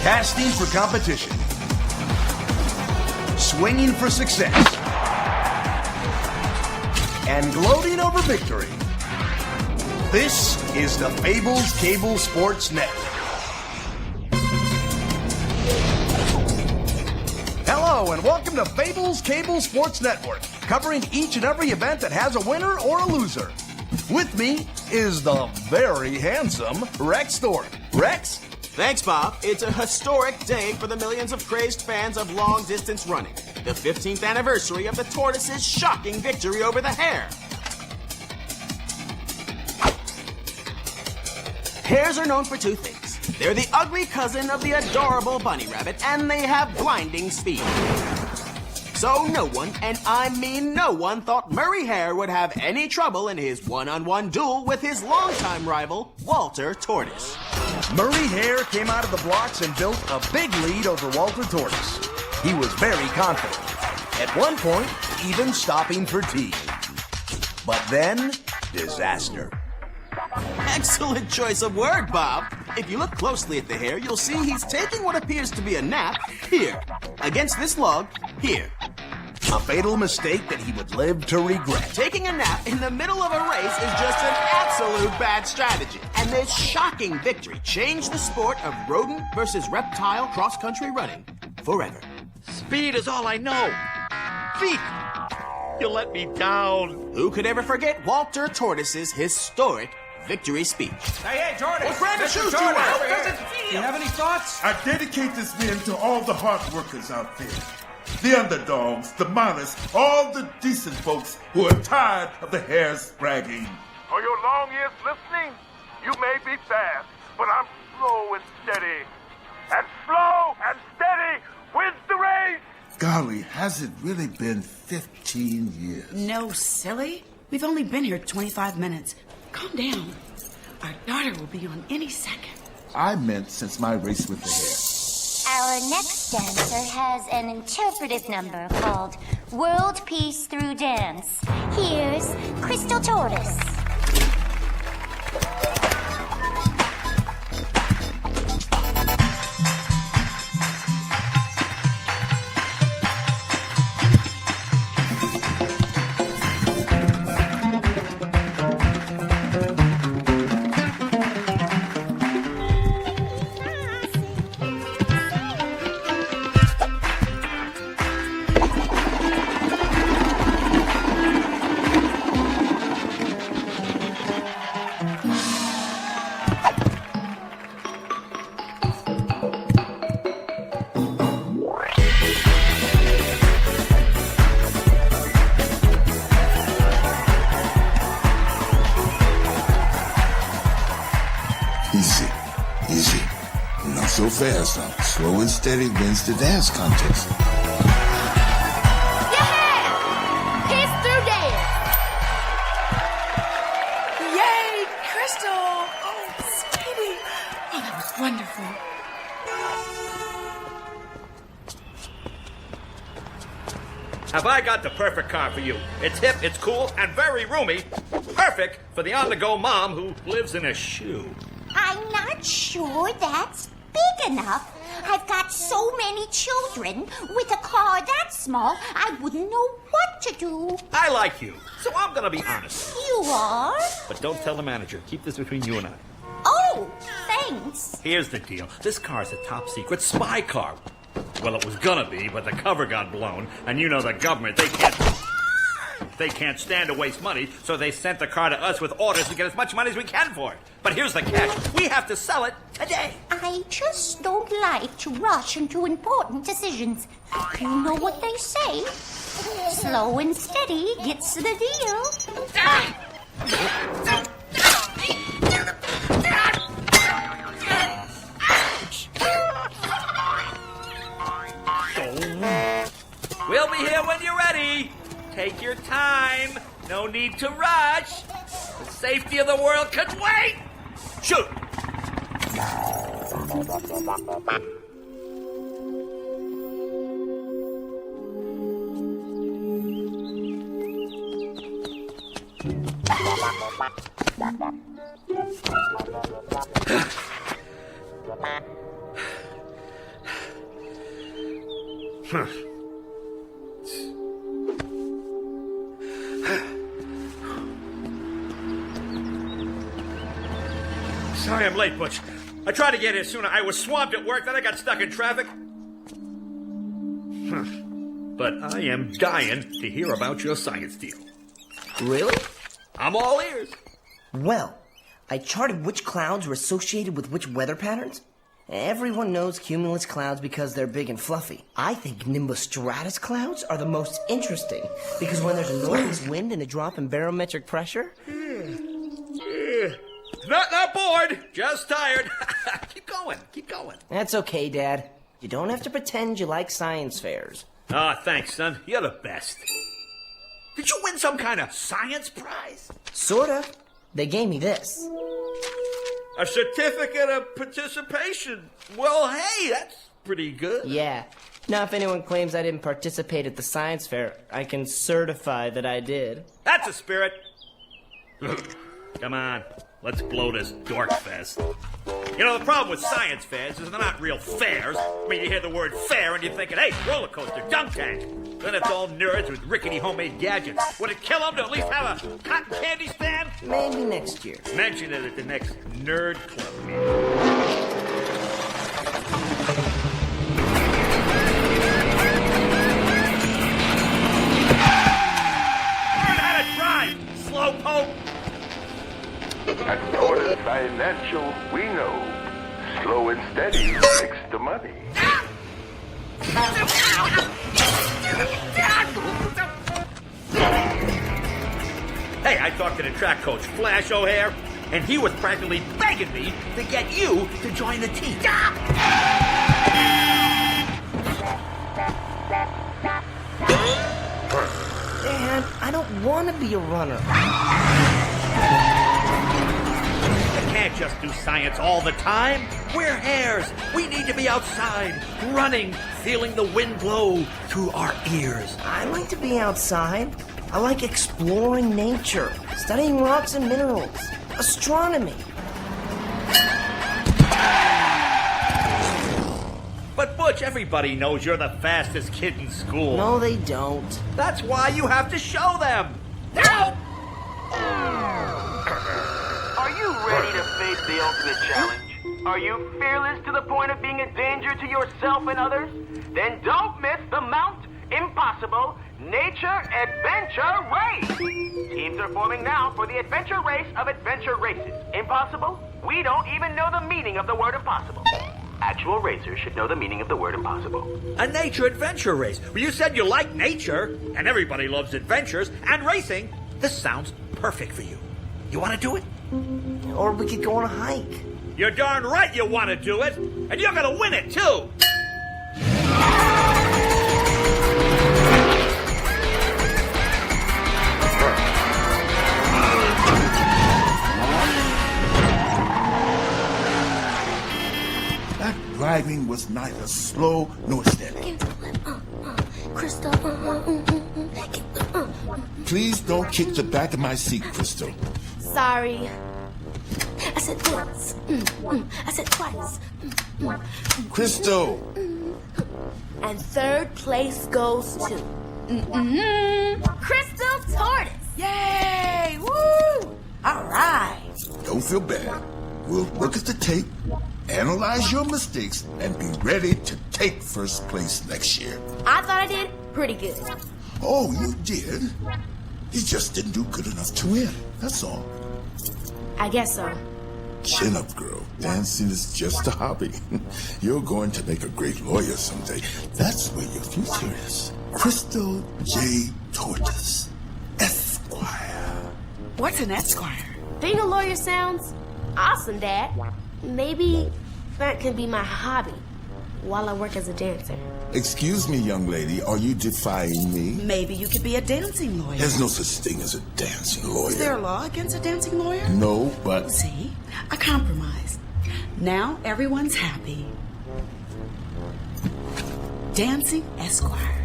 Casting for competition. Swinging for success. And gloating over victory. This is the Fables Cable Sports Network. Hello and welcome to Fables Cable Sports Network, covering each and every event that has a winner or a loser. With me is the very handsome Rex Stork. Rex? Thanks, Bob. It's a historic day for the millions of crazed fans of long-distance running. The 15th anniversary of the Tortoise's shocking victory over the Hare. Hares are known for two things. They're the ugly cousin of the adorable bunny rabbit, and they have blinding speed. So no one, and I mean no one, thought Murray Hare would have any trouble in his one-on-one duel with his longtime rival, Walter Tortoise. Murray Hare came out of the blocks and built a big lead over Walter Tortoise. He was very confident. At one point, even stopping for tea. But then, disaster. Excellent choice of word, Bob. If you look closely at the hare, you'll see he's taking what appears to be a nap here, against this log here. A fatal mistake that he would live to regret. Taking a nap in the middle of a race is just an absolute bad strategy. And this shocking victory changed the sport of rodent versus reptile cross-country running forever. Speed is all I know. Feet! You let me down. Who could ever forget Walter Tortoise's historic victory speech? Hey, Jordan! What brand of shoes do you wear? How does it feel? Do you have any thoughts? I dedicate this win to all the hard workers out there. The underdogs, the modest, all the decent folks who are tired of the Hare's bragging. For your long ears listening, you may be fast, but I'm slow and steady. And slow and steady wins the race! Golly, has it really been 15 years? No, silly. We've only been here 25 minutes. Calm down. Our daughter will be on any second. I meant since my race with the Hare. Our next dancer has an interpretive number called World Peace Through Dance. Here's Crystal Tortoise. Easy. Not so fast, now. Slow and steady wins the dance contest. Yeah! Peace through dance! Yay, Crystal! Oh, sweetie. Oh, that was wonderful. Have I got the perfect car for you? It's hip, it's cool, and very roomy. Perfect for the on-the-go mom who lives in a shoe. I'm not sure that's big enough. I've got so many children. With a car that small, I wouldn't know what to do. I like you, so I'm gonna be honest. You are? But don't tell the manager. Keep this between you and I. Oh, thanks. Here's the deal. This car's a top-secret spy car. Well, it was gonna be, but the cover got blown, and you know the government, they can't stand to waste money, so they sent the car to us with orders to get as much money as we can for it. But here's the catch. We have to sell it today. I just don't like to rush into important decisions. You know what they say. Slow and steady gets the deal. We'll be here when you're ready. Take your time. No need to rush. The safety of the world can wait. Shoot. Sorry I'm late, Butch. I tried to get here sooner. I was swamped at work, then I got stuck in traffic. But I am dying to hear about your science deal. Really? I'm all ears. Well, I charted which clouds were associated with which weather patterns. Everyone knows cumulus clouds because they're big and fluffy. I think nimbostratus clouds are the most interesting because when there's a northeast wind and a drop in barometric pressure... Not bored, just tired. Keep going. That's okay, Dad. You don't have to pretend you like science fairs. Ah, thanks, son. You're the best. Did you win some kind of science prize? Sorta. They gave me this. A certificate of participation. Well, hey, that's pretty good. Yeah. Now, if anyone claims I didn't participate at the science fair, I can certify that I did. That's a spirit. Come on, let's blow this dork fest. You know, the problem with science fairs is they're not real fairs. I mean, you hear the word fair and you're thinking, hey, roller coaster, dunk tank. Then it's all nerds with rickety homemade gadgets. Would it kill them to at least have a cotton candy stand? Maybe next year. Mention it at the next nerd club meeting. Slowpoke! At Tortoise Financial, we know slow and steady makes the money. Hey, I talked to the track coach, Flash O'Hare, and he was practically begging me to get you to join the team. Dad, I don't want to be a runner. You can't just do science all the time. We're hares. We need to be outside, running, feeling the wind blow through our ears. I like to be outside. I like exploring nature, studying rocks and minerals, astronomy. But Butch, everybody knows you're the fastest kid in school. No, they don't. That's why you have to show them. Are you ready to face the ultimate challenge? Are you fearless to the point of being a danger to yourself and others? Then don't miss the Mount Impossible Nature Adventure Race! Teams are forming now for the adventure race of adventure races. Impossible? We don't even know the meaning of the word impossible. Actual racers should know the meaning of the word impossible. A nature adventure race. Well, you said you like nature, and everybody loves adventures and racing. This sounds perfect for you. You want to do it? Or we could go on a hike. You're darn right you want to do it, and you're going to win it, too. Driving was neither slow nor steady. Crystal. Please don't kick the back of my seat, Crystal. Sorry. I said once. I said twice. Crystal! And third place goes to Crystal Tortoise. Yay! Woo! All right. Don't feel bad. We'll look at the tape, analyze your mistakes, and be ready to take first place next year. I thought I did pretty good. Oh, you did? You just didn't do good enough to win. That's all. I guess so. Chin up, girl. Dancing is just a hobby. You're going to make a great lawyer someday. That's where your future is. Crystal J. Tortoise, Esquire. What's an esquire? Being a lawyer sounds awesome, Dad. Maybe that could be my hobby while I work as a dancer. Excuse me, young lady. Are you defying me? Maybe you could be a dancing lawyer. There's no such thing as a dancing lawyer. Is there a law against a dancing lawyer? No, but... See? A compromise. Now everyone's happy. Dancing Esquire.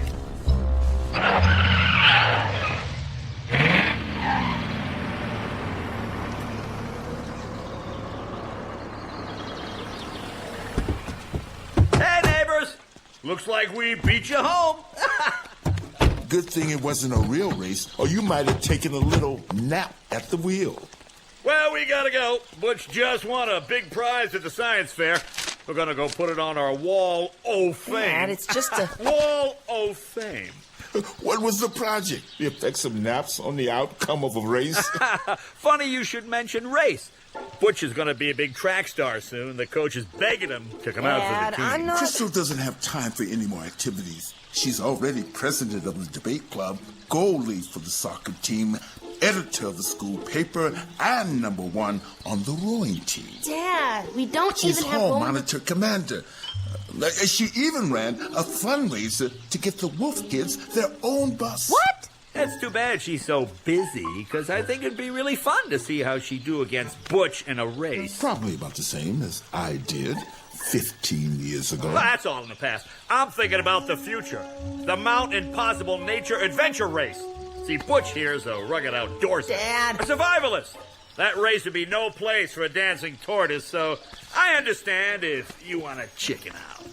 Hey, neighbors! Looks like we beat you home. Good thing it wasn't a real race, or you might have taken a little nap at the wheel. Well, we gotta go. Butch just won a big prize at the science fair. We're gonna go put it on our wall of fame. Dad, it's just a... Wall of fame. What was the project? The effects of naps on the outcome of a race? Funny you should mention race. Butch is gonna be a big track star soon. The coach is begging him to come out for the team. I'm not... Crystal doesn't have time for any more activities. She's already president of the debate club, goal lead for the soccer team, editor of the school paper, and #1 on the rowing team. Dad, we don't She's even have hall home... monitor commander. She even ran a fundraiser to get the Wolf Kids their own bus. What? That's too bad she's so busy, because I think it'd be really fun to see how she'd do against Butch in a race. Probably about the same as I did 15 years ago. Well, that's all in the past. I'm thinking about the future. The Mount Impossible Nature Adventure Race. See, Butch here's a rugged outdoorsman. Dad! A survivalist. That race would be no place for a dancing tortoise, so I understand if you want to chicken out.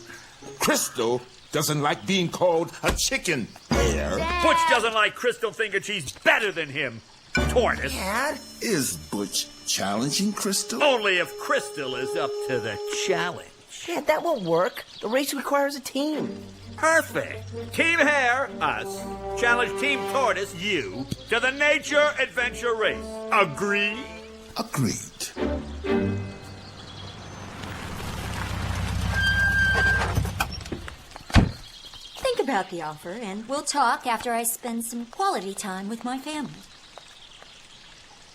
Crystal doesn't like being called a chicken. Hare. Butch doesn't like Crystal thinking she's better than him. Tortoise. Dad? Is Butch challenging Crystal? Only if Crystal is up to the challenge. Dad, that won't work. The race requires a team. Perfect. Team Hare, us. Challenge Team Tortoise, you, to the Nature Adventure Race. Agree? Agreed. Think about the offer, and we'll talk after I spend some quality time with my family.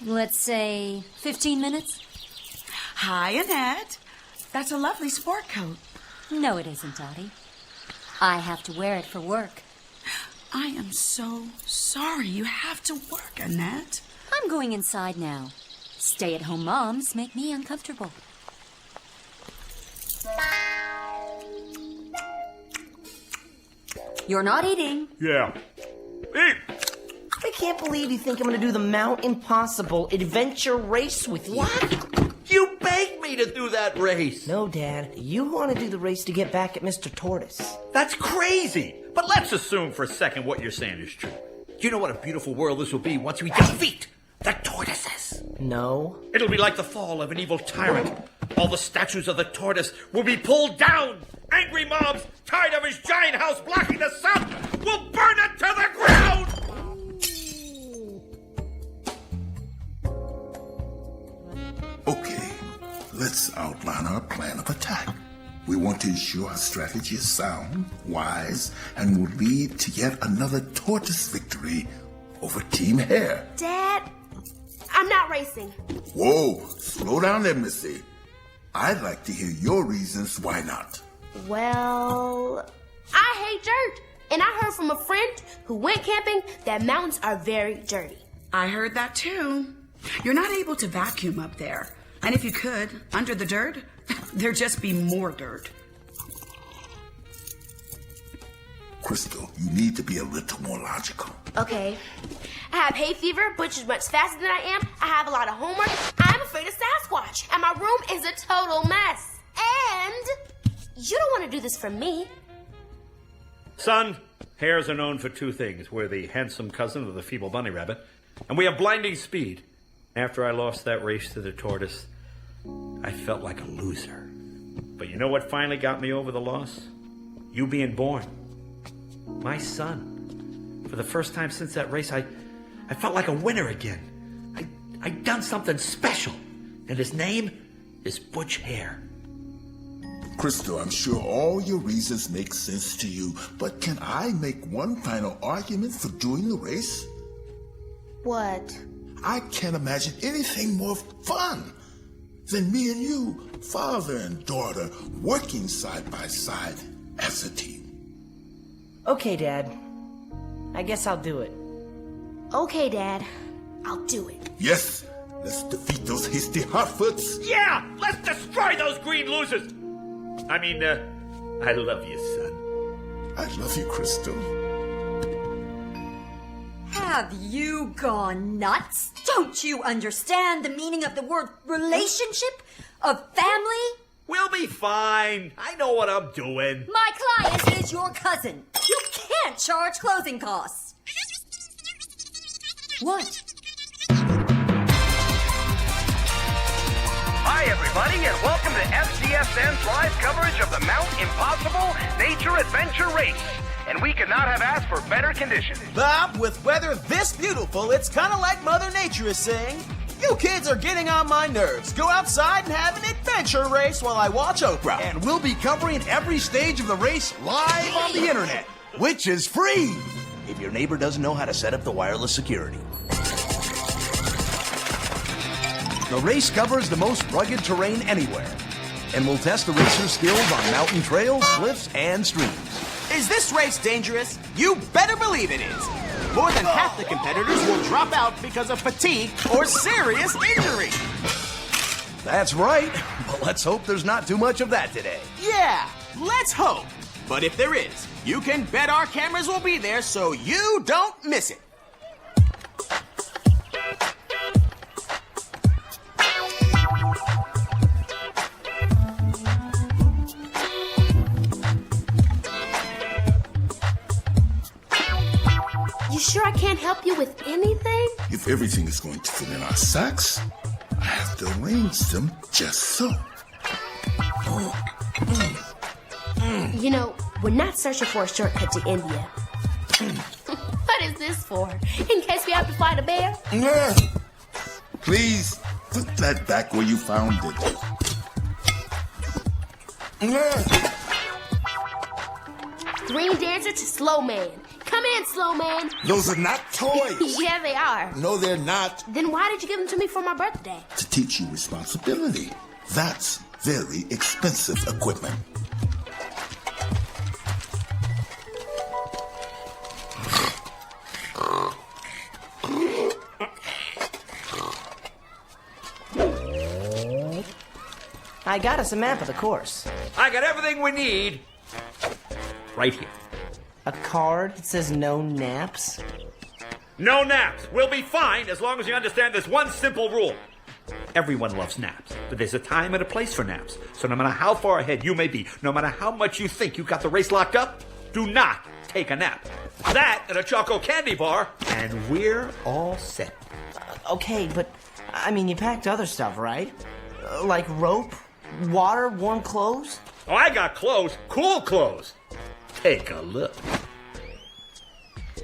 Let's say 15 minutes? Hi, Annette. That's a lovely sport coat. No, it isn't, Dottie. I have to wear it for work. I am so sorry you have to work, Annette. I'm going inside now. Stay-at-home moms make me uncomfortable. You're not eating. Yeah. Eat! I can't believe you think I'm going to do the Mount Impossible Adventure Race with you. What? You begged me to do that race. No, Dad. You want to do the race to get back at Mr. Tortoise. That's crazy. But let's assume for a second what you're saying is true. You know what a beautiful world this will be once we defeat the tortoises. No. It'll be like the fall of an evil tyrant. All the statues of the tortoise will be pulled down. Angry mobs, tired of his giant house blocking the sun, will burn it to the ground. Okay, let's outline our plan of attack. We want to ensure our strategy is sound, wise, and will lead to yet another tortoise victory over Team Hare. Dad, I'm not racing. Whoa, slow down there, Missy. I'd like to hear your reasons why not. Well, I hate dirt. And I heard from a friend who went camping that mountains are very dirty. I heard that too. You're not able to vacuum up there. And if you could, under the dirt, there'd just be more dirt. Crystal, you need to be a little more logical. Okay. I have hay fever, Butch is much faster than I am. I have a lot of homework. I'm afraid of Sasquatch. And my room is a total mess. And you don't want to do this for me. Son, hares are known for two things. We're the handsome cousin of the feeble bunny rabbit, and we have blinding speed. After I lost that race to the tortoise, I felt like a loser. But you know what finally got me over the loss? You being born. My son. For the first time since that race, I felt like a winner again. I'd done something special. And his name is Butch Hare. Crystal, I'm sure all your reasons make sense to you, but can I make one final argument for doing the race? What? I can't imagine anything more fun than me and you, father and daughter, working side by side as a team. Okay, Dad. I guess I'll do it. Okay, Dad. I'll do it. Yes, let's defeat those hasty hotfoots. Yeah, let's destroy those green losers. I mean, I love you, son. I love you, Crystal. Have you gone nuts? Don't you understand the meaning of the word relationship? Of family? We'll be fine. I know what I'm doing. My client is is your cousin. You can't charge closing costs. What? Hi, everybody, and welcome to FCSN's live coverage of the Mount Impossible Nature Adventure Race. And we could not have asked for better conditions. Bob, with weather this beautiful, it's kind of like Mother Nature is saying, you kids are getting on my nerves. Go outside and have an adventure race while I watch Oprah. And we'll be covering every stage of the race live on the internet, which is free if your neighbor doesn't know how to set up the wireless security. The race covers the most rugged terrain anywhere, and will test the racer's skills on mountain trails, cliffs, and streams. Is this race dangerous? You better believe it is. More than half the competitors will drop out because of fatigue or serious injury. That's right, but let's hope there's not too much of that today. Yeah, let's hope. But if there is, you can bet our cameras will be there so you don't miss it. You sure I can't help you with anything? If everything is going to fit in our sacks, I have to arrange them just so. You know, we're not searching for a shortcut to India. What is this for? In case we have to fight a bear? Please, put that back where you found it. Green dancer to slow man. Come in, slow man. Those are not toys. Yeah, they are. No, they're not. Then why did you give them to me for my birthday? To teach you responsibility. That's very expensive equipment. I got us a map of the course. I got everything we need right here. A card that says no naps? No naps. We'll be fine as long as you understand this one simple rule. Everyone loves naps, but there's a time and a place for naps. So no matter how far ahead you may be, no matter how much you think you got the race locked up, do not take a nap. That and a choco candy bar, and we're all set. Okay, but, I mean, you packed other stuff, right? Like rope, water, warm clothes? Oh, I got clothes, cool clothes. Take a look.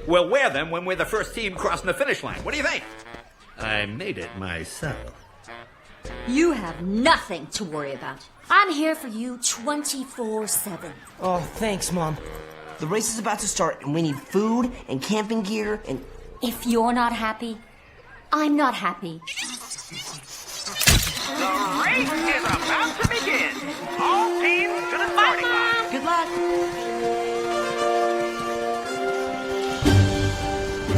We'll wear them when we're the first team crossing the finish line. What do you think? I made it myself. You have nothing to worry about. I'm here for you 24/7. Oh, thanks, Mom. The race is about to start, and we need food and camping gear and... If you're not happy, I'm not happy. The race is about to begin. All teams to the starting line. Good luck.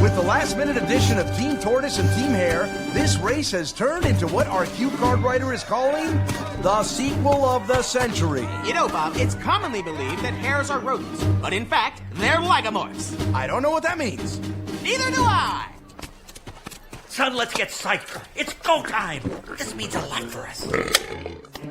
With the last-minute addition of Team Tortoise and Team Hare, this race has turned into what our cue card writer is calling the sequel of the century. You know, Bob, it's commonly believed that hares are rodents, but in fact, they're lagomorphs. I don't know what that means. Neither do I. Son, let's get psyched. It's go time. This means a lot for us.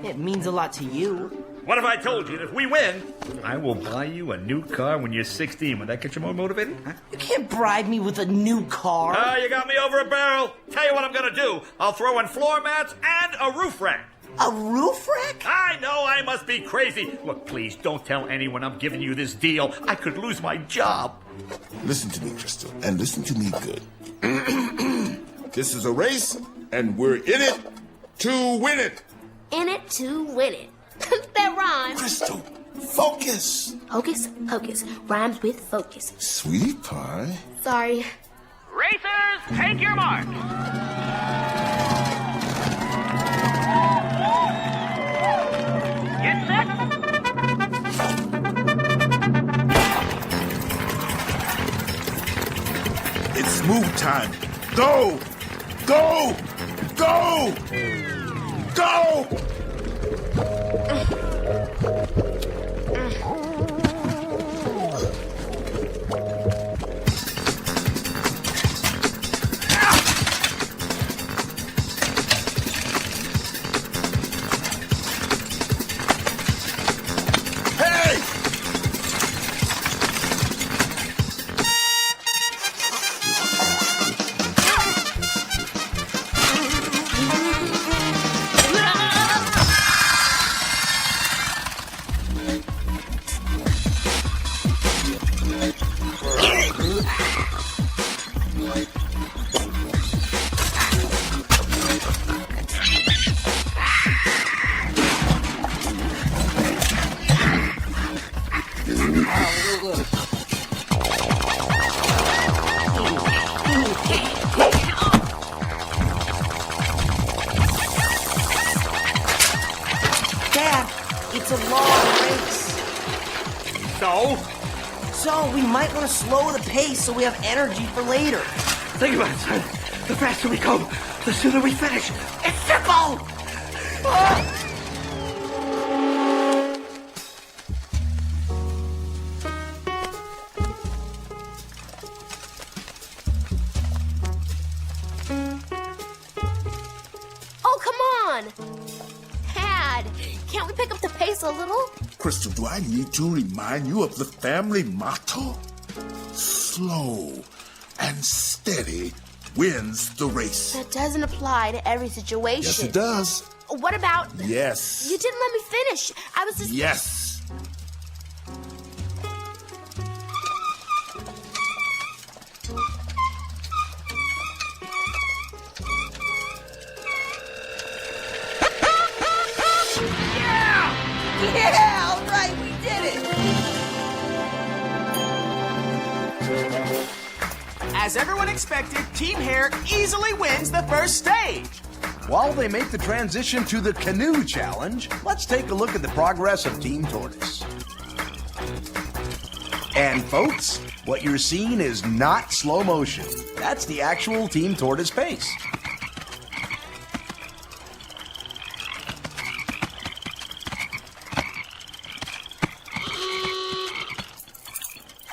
It means a lot to you. What if I told you that if we win, I will buy you a new car when you're 16? Would that get you more motivated? Huh? You can't bribe me with a new car. Oh, you got me over a barrel. Tell you what I'm gonna do. I'll throw in floor mats and a roof rack. A roof rack? I know I must be crazy. Look, please, don't tell anyone I'm giving you this deal. I could lose my job. Listen to me, Crystal, and listen to me good. This is a race, and we're in it to win it. In it to win it. That rhymes. Crystal, focus. Hocus pocus rhymes with focus. Sweetie pie. Sorry. Racers, take your mark. Get set. It's smooth time. Go! Go! Go! Go! Dad, it's a long race. So we might want to slow the pace so we have energy for later. Think about it, son. The faster we go, the sooner we finish. It's simple! Oh, come on! Dad, can't we pick up the pace a little? Crystal, do I need to remind you of the family motto? Slow and steady wins the race. That doesn't apply to every situation. Yes, it does. What about... Yes. You didn't let me finish. I was just... Yes. Yeah, all right, we did it. As everyone expected, Team Hare easily wins the first stage. While they make the transition to the canoe challenge, let's take a look at the progress of Team Tortoise. And folks, what you're seeing is not slow motion. That's the actual Team Tortoise pace.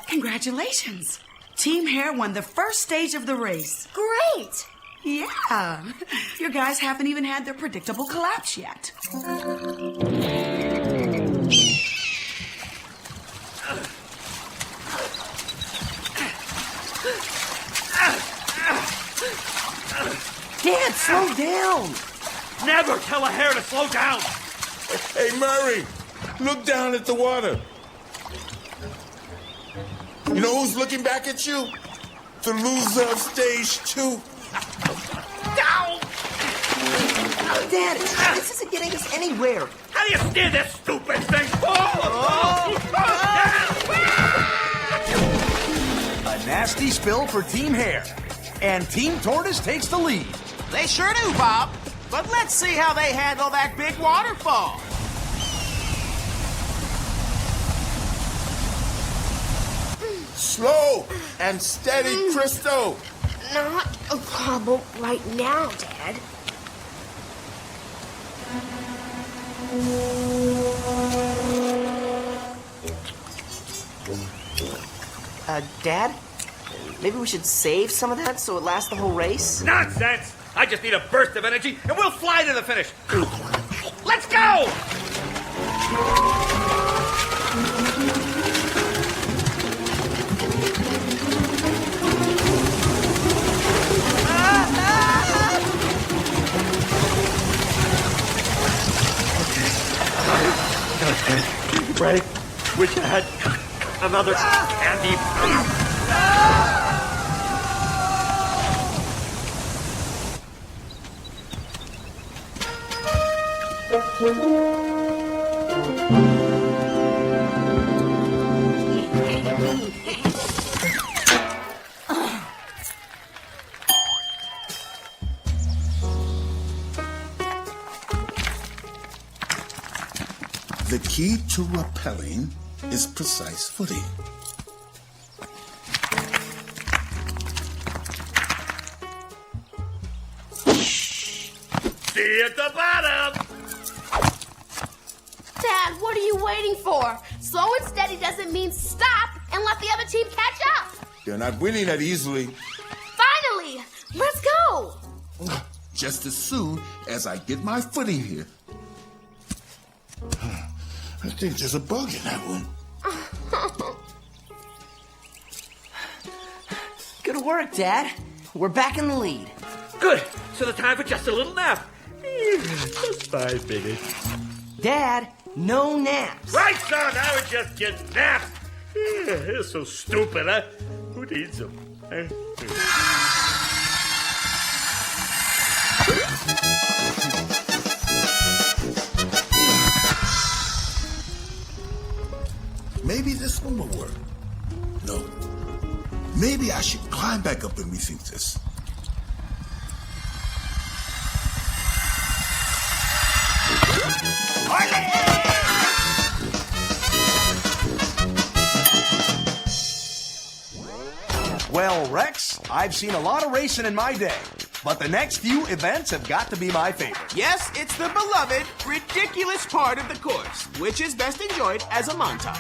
Congratulations. Team Hare won the first stage of the race. Great! Yeah. Your guys haven't even had their predictable collapse yet. Dad, slow down. Never tell a hare to slow down! Hey, Murray, look down at the water. You know who's looking back at you? The loser of stage 2. Dad, this isn't getting us anywhere. How do you steer this stupid thing? A nasty spill for Team Hare. And Team Tortoise takes the lead. They sure do, Bob. But let's see how they handle that big waterfall. Slow and steady, Crystal. Not a problem right now, Dad. Dad? Maybe we should save some of that so it lasts the whole race? Nonsense! I just need a burst of energy and we'll fly to the finish. Let's go! Ready? Wish I had another candy. The key to rappelling is precise footing. See you at the bottom! Dad, what are you waiting for? Slow and steady doesn't mean stop and let the other team catch up. They're not winning that easily. Finally! Let's go! Just as soon as I get my footing here. I think there's a bug in that one. Good work, Dad. We're back in the lead. Good. So the time for just a little nap. Just 5 minutes. Dad, no naps. Right, son. I would just get naps. They're so stupid, huh? Who needs them? Maybe this one will work. No. Maybe I should climb back up and rethink this. Hare! Rex, I've seen a lot of racing in my day, but the next few events have got to be my favorite. Yes, it's the beloved, ridiculous part of the course, which is best enjoyed as a montage.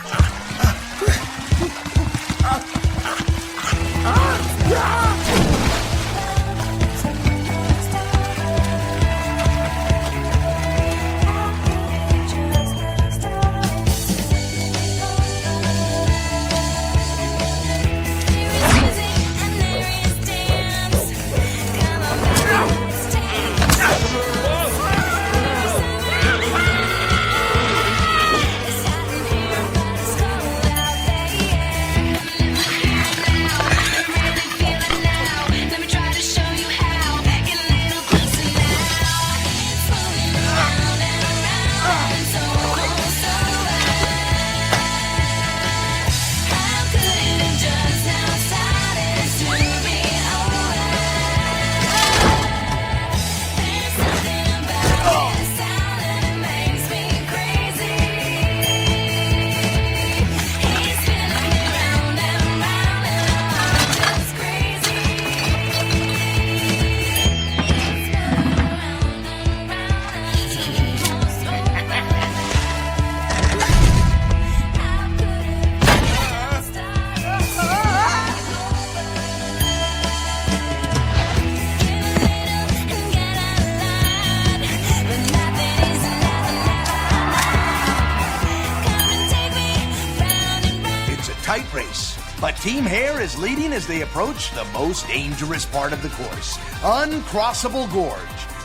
Tight race, but Team Hare is leading as they approach the most dangerous part of the course, Uncrossable Gorge,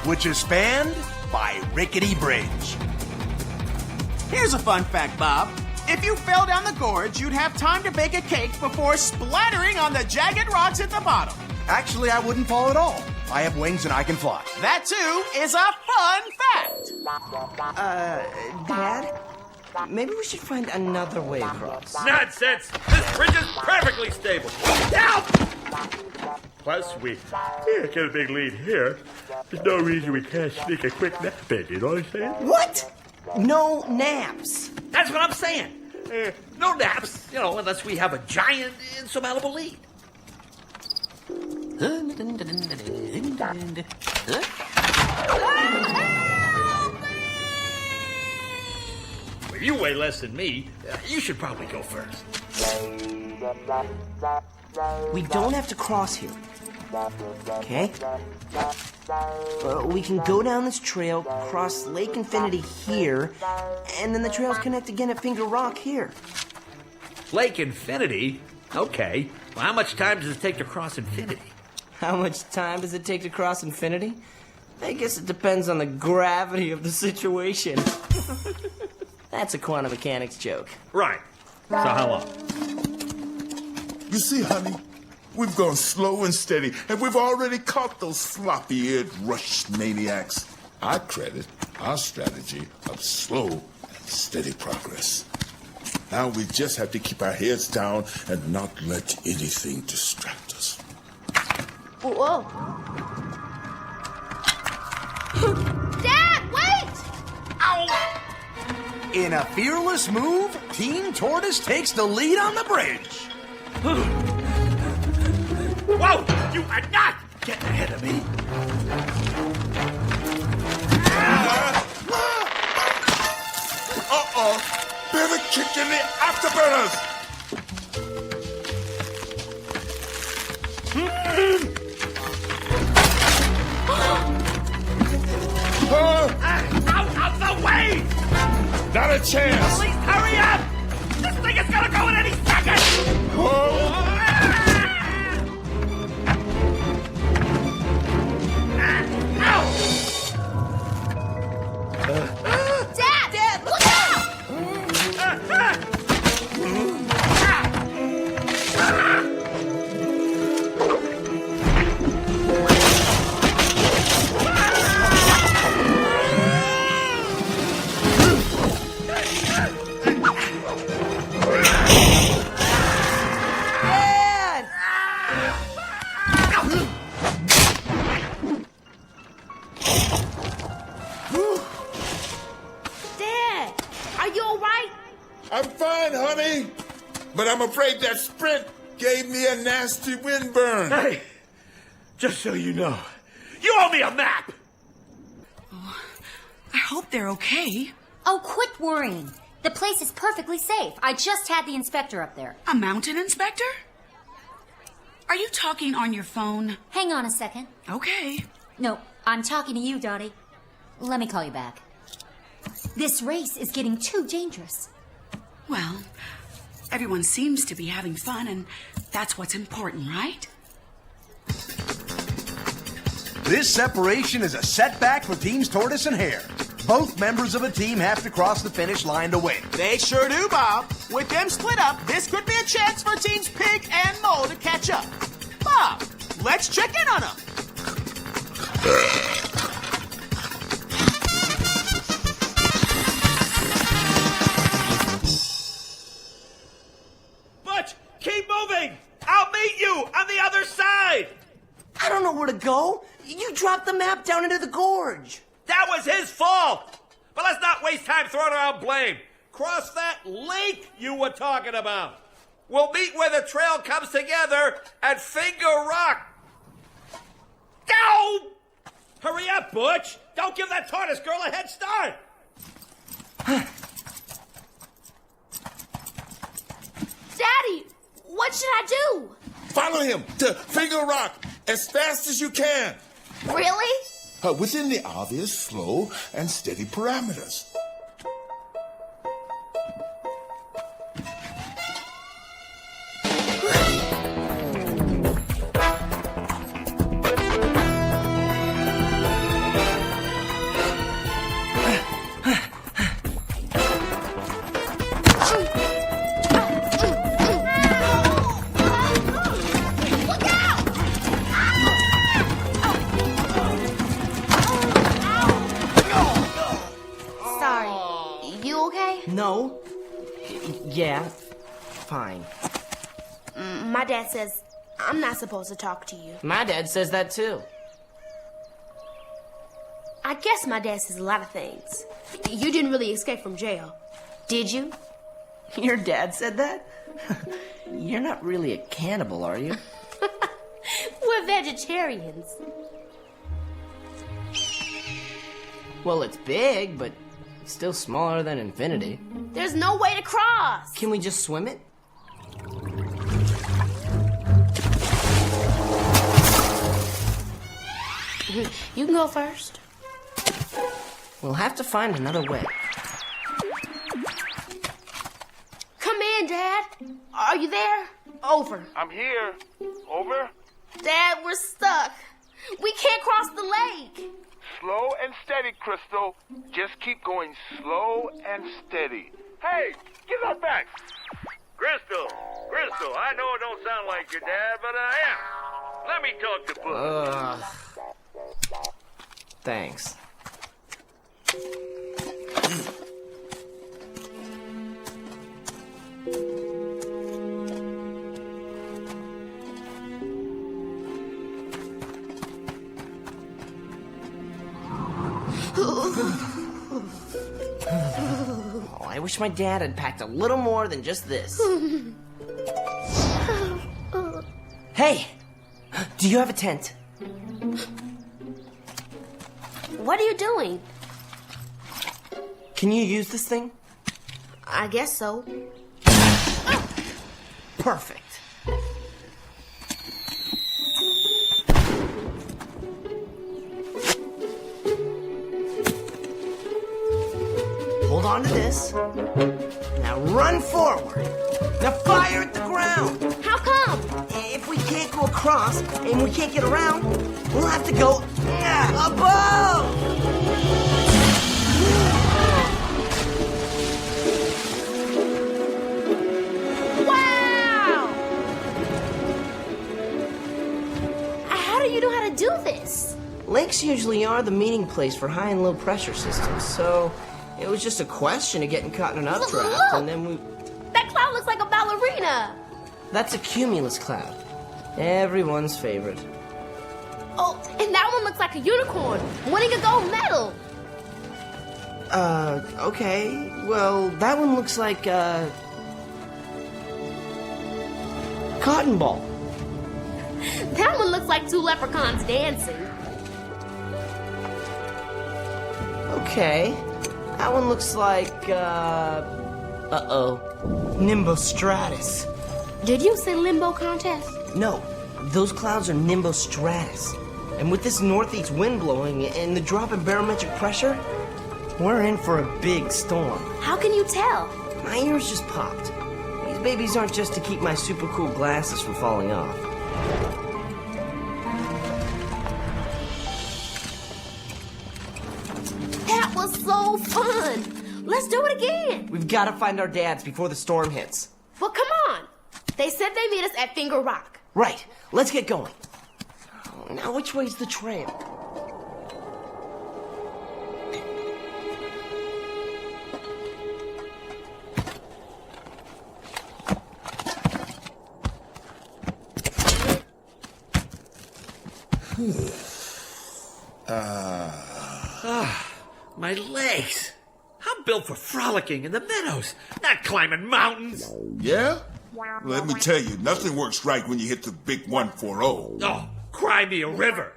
which is spanned by Rickety Bridge. Here's a fun fact, Bob. If you fell down the gorge, you'd have time to bake a cake before splattering on the jagged rocks at the bottom. Actually, I wouldn't fall at all. I have wings and I can fly. That, too, is a fun fact. Dad? Maybe we should find another way across. Nonsense! This bridge is perfectly stable. Help! Plus, we get a big lead here. There's no reason we can't sneak a quick nap in, you know what I'm saying? What? No naps. That's what I'm saying. No naps, unless we have a giant, insurmountable lead. If you weigh less than me, you should probably go first. We don't have to cross here. Okay? We can go down this trail, cross Lake Infinity here, and then the trails connect again at Finger Rock here. Lake Infinity? Okay. Well, how much time does it take to cross Infinity? How much time does it take to cross Infinity? I guess it depends on the gravity of the situation. That's a quantum mechanics joke. Right. So how long? You see, honey, we've gone slow and steady, and we've already caught those floppy-eared rush maniacs. I credit our strategy of slow and steady progress. Now we just have to keep our heads down and not let anything distract us. Whoa. Dad, wait! Ow! In a fearless move, Team Tortoise takes the lead on the bridge. Whoa! You are not getting ahead of me. Uh-oh! Better kick in the afterburners! Out of the way! Not a chance! Please hurry up! This thing is gonna go in any second! Dad, look out! I'm fine, honey. But I'm afraid that sprint gave me a nasty windburn. Hey, just so you know, you owe me a map! I hope they're okay. Oh, quit worrying. The place is perfectly safe. I just had the inspector up there. A mountain inspector? Are you talking on your phone? Hang on a second. Okay. No, I'm talking to you, Dottie. Let me call you back. This race is getting too dangerous. Well, everyone seems to be having fun, and that's what's important, right? This separation is a setback for teams Tortoise and Hare. Both members of a team have to cross the finish line to win. They sure do, Bob. With them split up, this could be a chance for teams Pig and Mole to catch up. Bob, let's check in on them. Butch, keep moving! I'll meet you on the other side! I don't know where to go. You dropped the map down into the gorge. That was his fault! But let's not waste time throwing around blame. Cross that lake you were talking about. We'll meet where the trail comes together at Finger Rock. Go! Hurry up, Butch! Don't give that tortoise girl a head start! Daddy, what should I do? Follow him to Finger Rock as fast as you can. Really? Within the obvious slow and steady parameters. No. Yeah. Fine. My dad says I'm not supposed to talk to you. My dad says that too. I guess my dad says a lot of things. You didn't really escape from jail, did you? Your dad said that? You're not really a cannibal, are you? We're vegetarians. Well, it's big, but still smaller than infinity. There's no way to cross. Can we just swim it? You can go first. We'll have to find another way. Come in, Dad. Are you there? Over. I'm here. Over. Dad, we're stuck. We can't cross the lake. Slow and steady, Crystal. Just keep going slow and steady. Hey, give that back. Crystal, I know it don't sound like your dad, but I am. Let me talk to Butch. Thanks. Oh, I wish my dad had packed a little more than just this. Hey! Do you have a tent? What are you doing? Can you use this thing? I guess so. Perfect. Hold on to this. Now run forward. Now fire at the ground. How come? If we can't go across and we can't get around, we'll have to go above. Wow! How do you know how to do this? Lakes usually are the meeting place for high and low pressure systems, so it was just a question of getting caught in an updraft, and then we... That cloud looks like a ballerina. That's a cumulus cloud. Everyone's favorite. Oh, and that one looks like a unicorn, winning a gold medal. Okay. Well, that one looks like, cotton ball. That one looks like two leprechauns dancing. Okay. That one looks like, Nimbostratus. Did you say limbo contest? No, those clouds are Nimbostratus. And with this northeast wind blowing and the drop in barometric pressure, we're in for a big storm. How can you tell? My ears just popped. These babies aren't just to keep my super cool glasses from falling off. That was so fun. Let's do it again. We've got to find our dads before the storm hits. Well, come on. They said they meet us at Finger Rock. Right. Let's get going. Now, which way's the trail? My legs. I'm built for frolicking in the meadows, not climbing mountains. Yeah? Let me tell you, nothing works right when you hit the big 140. Oh, cry me a river.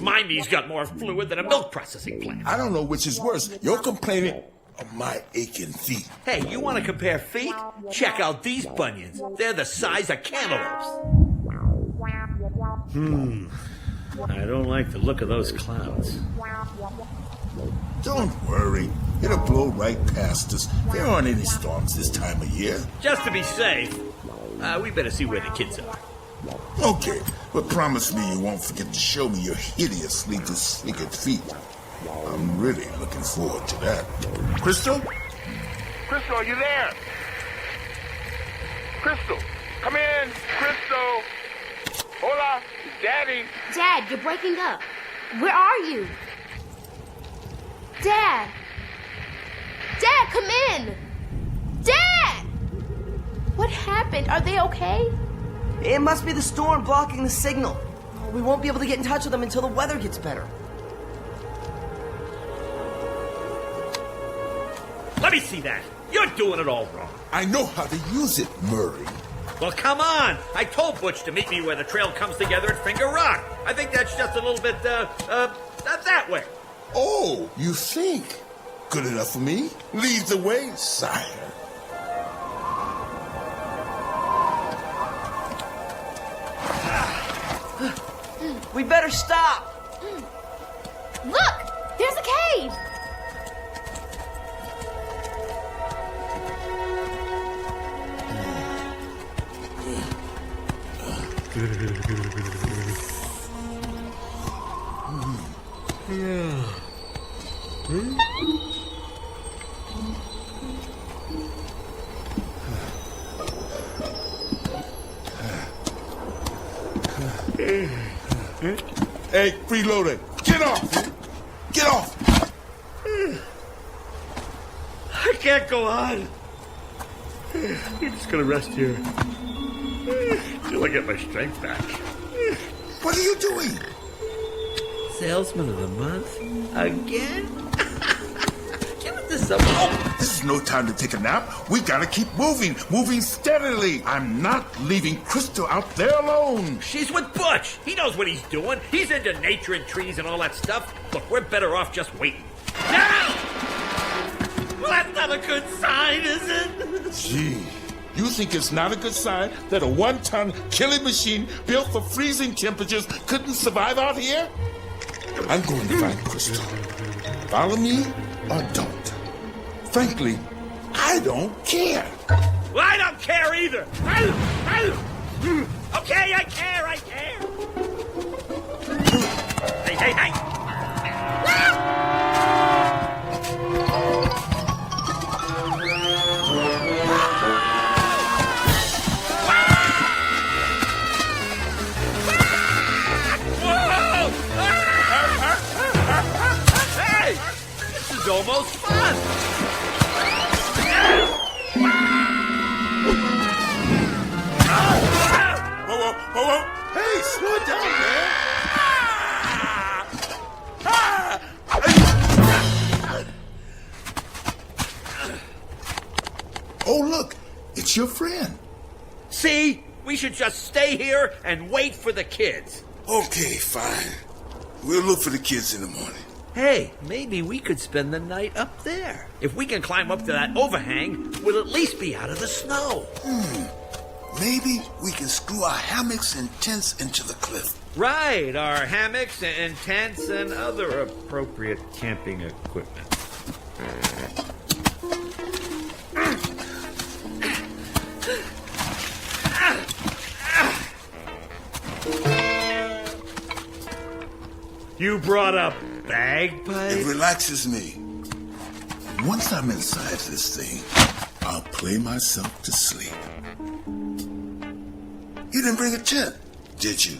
My knees got more fluid than a milk processing plant. I don't know which is worse. You're complaining of my aching feet. Hey, you want to compare feet? Check out these bunions. They're the size of cantaloupes. I don't like the look of those clouds. Don't worry. It'll blow right past us. There aren't any storms this time of year. Just to be safe, we better see where the kids are. Okay, but promise me you won't forget to show me your hideously disfigured feet. I'm really looking forward to that. Crystal? Crystal, are you there? Crystal, come in. Crystal. Hola, it's Daddy. Dad, you're breaking up. Where are you? Dad! Dad, come in! Dad! What happened? Are they okay? It must be the storm blocking the signal. We won't be able to get in touch with them until the weather gets better. Let me see that. You're doing it all wrong. I know how to use it, Murray. Well, come on. I told Butch to meet me where the trail comes together at Finger Rock. I think that's just a little bit, that way. Oh, you think? Good enough for me? Lead the way, sire. We better stop. Look! There's a cave! Hey, freeloader, get off! Get off! I can't go on. I'm just gonna rest here. Till I get my strength back. What are you doing? Salesman of the month? Again? Give it to someone. Oh, this is no time to take a nap. We gotta keep moving steadily. I'm not leaving Crystal out there alone. She's with Butch. He knows what he's doing. He's into nature and trees and all that stuff. Look, we're better off just waiting. Ah! Well, that's not a good sign, is it? Gee, you think it's not a good sign that a 1-ton killing machine built for freezing temperatures couldn't survive out here? I'm going to find Crystal. Follow me or don't. Frankly, I don't care. Well, I don't care either. Okay, I care. Hey. Hey, this is almost fun. Whoa. Hey, slow it down, man. Oh, look, it's your friend. See? We should just stay here and wait for the kids. Okay, fine. We'll look for the kids in the morning. Hey, maybe we could spend the night up there. If we can climb up to that overhang, we'll at least be out of the snow. Maybe we can screw our hammocks and tents into the cliff. Right, our hammocks and tents and other appropriate camping equipment. You brought a bagpipe? It relaxes me. Once I'm inside this thing, I'll play myself to sleep. You didn't bring a tent, did you?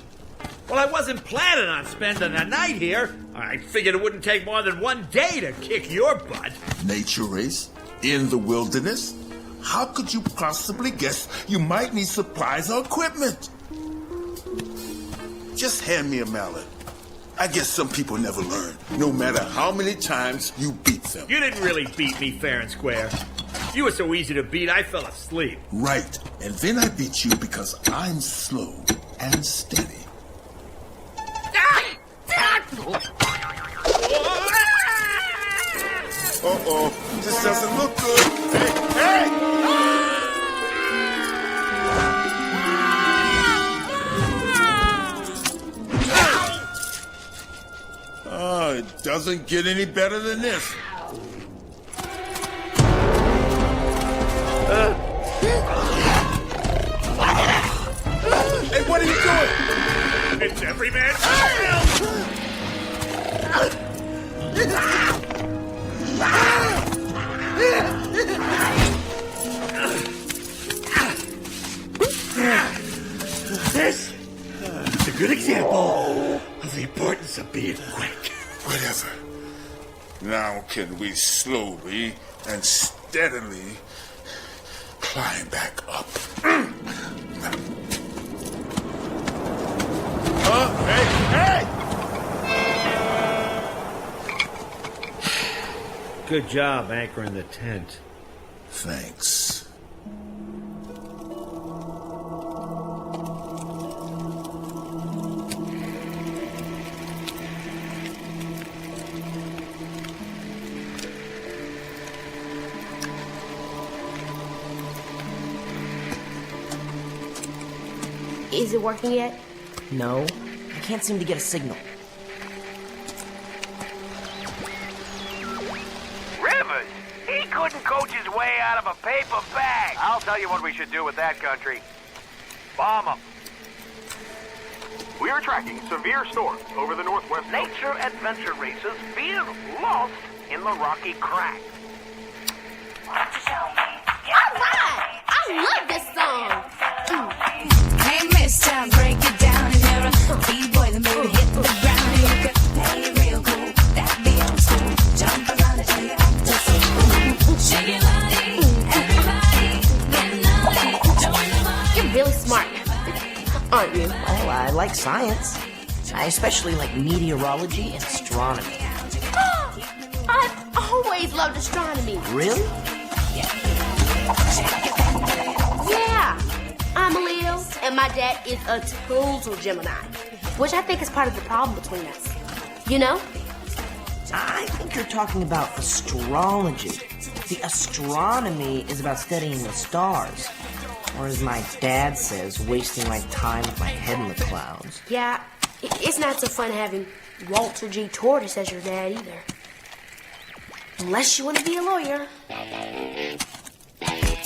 Well, I wasn't planning on spending the night here. I figured it wouldn't take more than one day to kick your butt. Nature race? In the wilderness? How could you possibly guess you might need supplies or equipment? Just hand me a mallet. I guess some people never learn, no matter how many times you beat them. You didn't really beat me fair and square. You were so easy to beat, I fell asleep. Right, and then I beat you because I'm slow and steady. Uh-oh, this doesn't look good. Hey! Oh, it doesn't get any better than this. Hey, what are you doing? It's every man's This is a good example of the importance of being quick. Whatever. Now can we slowly and steadily climb back up? Hey! Good job anchoring the tent. Thanks. Is it working yet? No, I can't seem to get a signal. Rivers? He couldn't coach his way out of a paper bag. I'll tell you what we should do with that country. Bomb them. We are tracking severe storms over the northwest coast. Nature adventure racers feel lost in the rocky crack. All right! I love this song! Hey, mister, break it down and you're a B-boy that made it hit the ground. And you could play it real cool, that be old school. Jump around and take it up to school. Shake your body, everybody, get naughty, join the party. You're really smart, aren't you? Well, I like science. I especially like meteorology and astronomy. I've always loved astronomy. Really? Yeah. I'm a Leo, and my dad is a total Gemini, which I think is part of the problem between us. You know? I think you're talking about astrology. See, astronomy is about studying the stars. Or as my dad says, wasting my time with my head in the clouds. Yeah, it's not so fun having Walter G. Tortoise as your dad either. Unless you want to be a lawyer.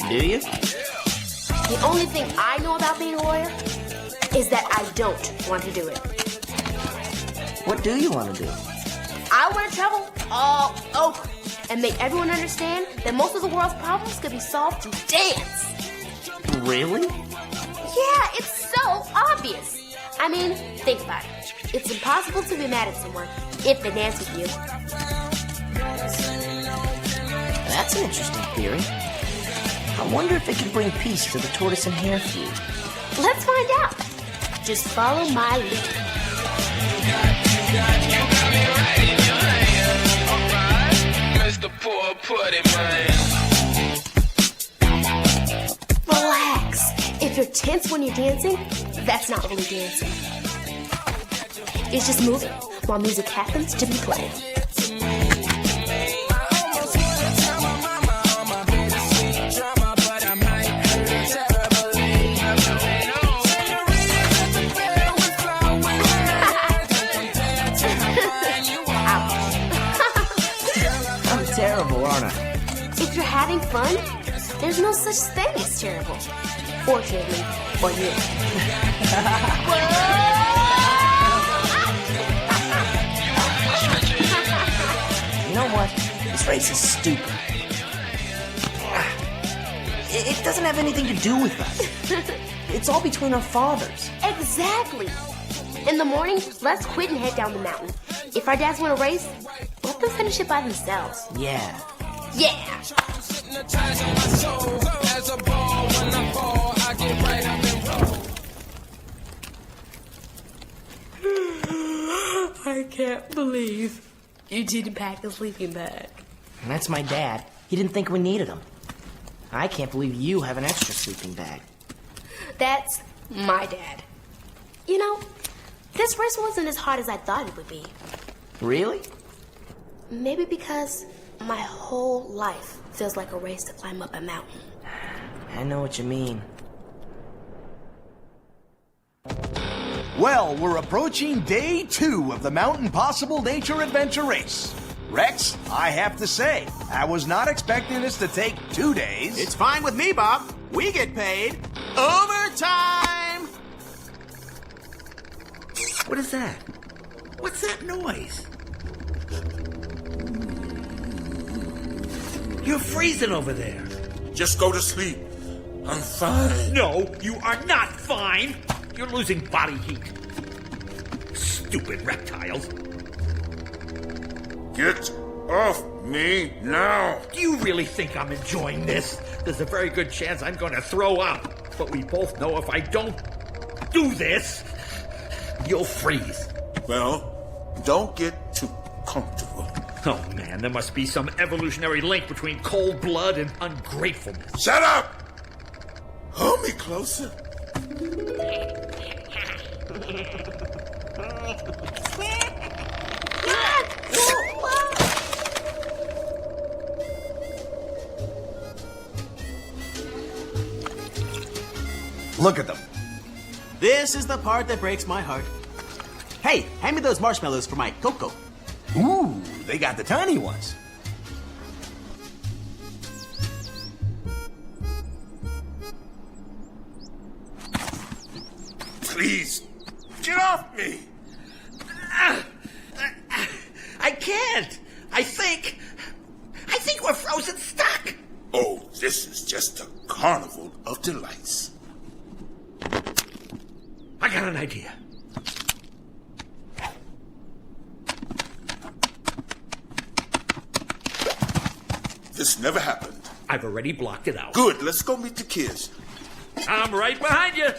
Do you? The only thing I know about being a lawyer is that I don't want to do it. What do you want to do? I want to travel all over and make everyone understand that most of the world's problems could be solved through dance. Really? Yeah, it's so obvious. I mean, think about it. It's impossible to be mad at someone if they dance with you. That's an interesting theory. I wonder if it can bring peace to the Tortoise and Hare feud. Let's find out. Just follow my lead. Mr. Poor Putty Man. Relax. It's If you're tense when you're dancing, that's not really dancing. It's just moving while music happens to be played. I'm terrible, aren't I? If you're having fun, there's no such thing as terrible. Fortunately for you. You know what? This race is stupid. It doesn't have anything to do with us. It's all between our fathers. Exactly. In the morning, let's quit and head down the mountain. If our dads want to race, let them finish it by themselves. Yeah. Yeah. I can't believe you didn't pack a sleeping bag. And that's my dad. He didn't think we needed him. I can't believe you have an extra sleeping bag. That's my dad. You know, this race wasn't as hard as I thought it would be. Really? Maybe because my whole life feels like a race to climb up a mountain. I know what you mean. Well, we're approaching day 2 of the Mountain Possible Nature Adventure Race. Rex, I have to say, I was not expecting this to take 2 days. It's fine with me, Bob. We get paid overtime! What is that? What's that noise? You're freezing over there. Just go to sleep. I'm fine. No, you are not fine. You're losing body heat. Stupid reptiles. Get off me now. Do you really think I'm enjoying this? There's a very good chance I'm going to throw up. But we both know if I don't do this, you'll freeze. Well, don't get too comfortable. Oh, man, there must be some evolutionary link between cold blood and ungratefulness. Shut up! Hold me closer. Look at them. This is the part that breaks my heart. Hey, hand me those marshmallows for my cocoa. Ooh, they got the tiny ones. Please, get off me. I can't. I think we're frozen stuck. Oh, this is just a carnival of delights. I got an idea. This never happened. I've already blocked it out. Good, let's go meet the kids. I'm right behind you.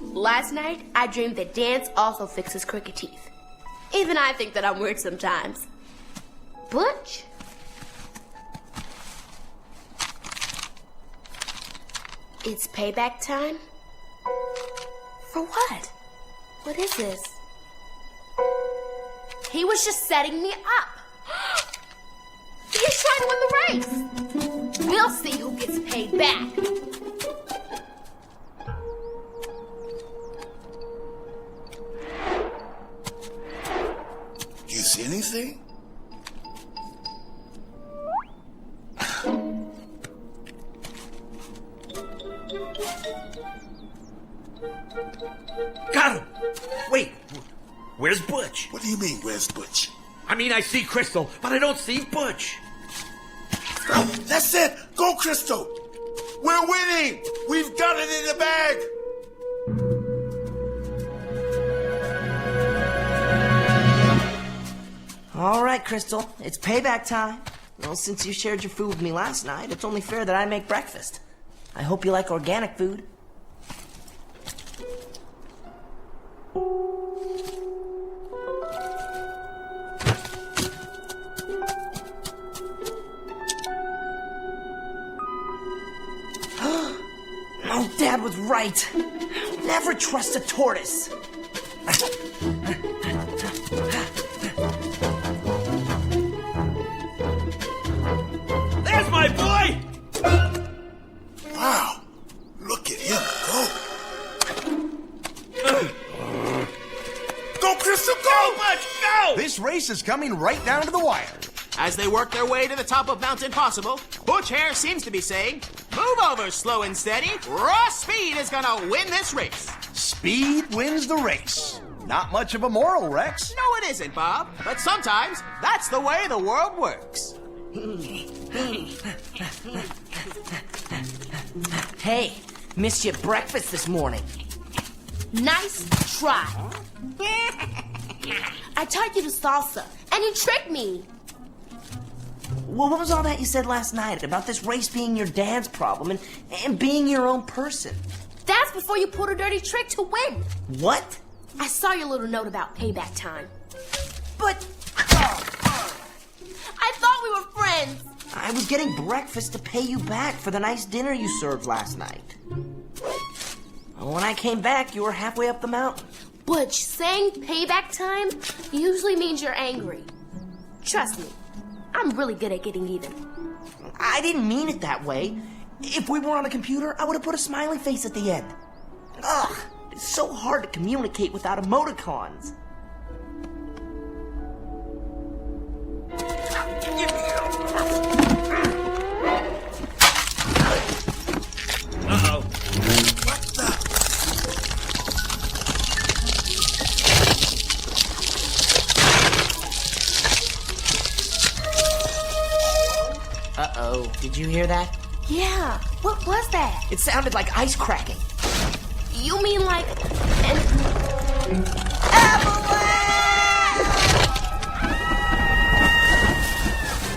Last night, I dreamed that dance also fixes crooked teeth. Even I think that I'm weird sometimes. Butch? It's payback time? For what? What is this? He was just setting me up. He's trying to win the race. We'll see who gets paid back. You see anything? Got him. Wait, where's Butch? What do you mean, where's Butch? I mean, I see Crystal, but I don't see Butch. That's it! Go, Crystal! We're winning! We've got it in the bag! All right, Crystal, it's payback time. Well, since you shared your food with me last night, it's only fair that I make breakfast. I hope you like organic food. Oh, Dad was right. Never trust a tortoise. There's my boy! Wow, look at him go. Go, Crystal, go! Butch, go! This race is coming right down to the wire. As they work their way to the top of Mount Impossible, Butch Hare seems to be saying, "Move over, slow and steady. Raw speed is gonna win this race." Speed wins the race. Not much of a moral, Rex. No, it isn't, Bob. But sometimes that's the way the world works. Hey, missed you at breakfast this morning. Nice try. I taught you the salsa, and you tricked me. Well, what was all that you said last night about this race being your dad's problem and being your own person? That's before you pulled a dirty trick to win. What? I saw your little note about payback time. But I thought we were friends. I was getting breakfast to pay you back for the nice dinner you served last night. When I came back, you were halfway up the mountain. Butch, saying payback time usually means you're angry. Trust me, I'm really good at getting even. I didn't mean it that way. If we were on a computer, I would have put a smiley face at the end. Ugh, it's so hard to communicate without emoticons. Uh-oh. What the? Uh-oh, did you hear that? Yeah, what was that? It sounded like ice cracking. You mean like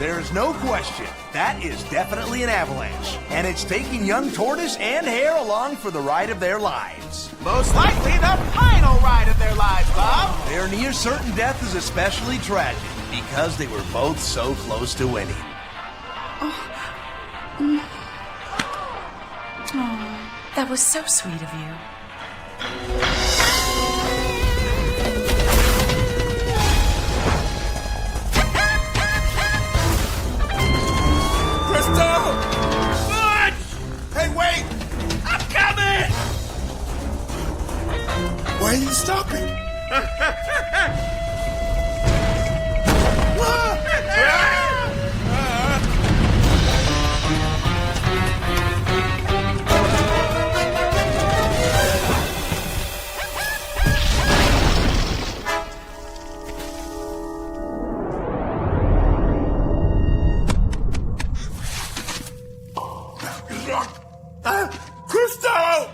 There is no question. That is definitely an avalanche. And it's taking young Tortoise and Hare along for the ride of their lives. Most likely the final ride of their lives, Bob. Their near certain death is especially tragic because they were both so close to winning. That was so sweet of you. Crystal! Butch! Hey, wait! I'm coming! Why are you stopping? Crystal!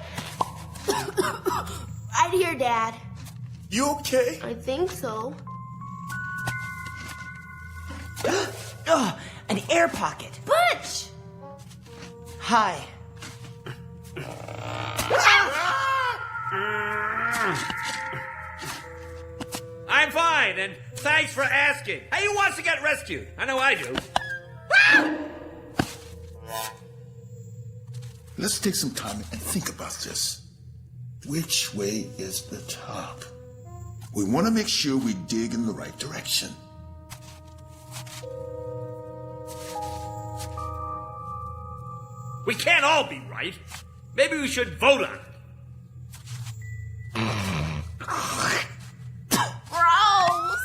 right here, Dad. You okay? I think so. Oh, an air pocket. Butch! Hi. I'm fine, and thanks for asking. Hey, who wants to get rescued? I know I do. Let's take some time and think about this. Which way is the top? We want to make sure we dig in the right direction. We can't all be right. Maybe we should vote on it. Gross!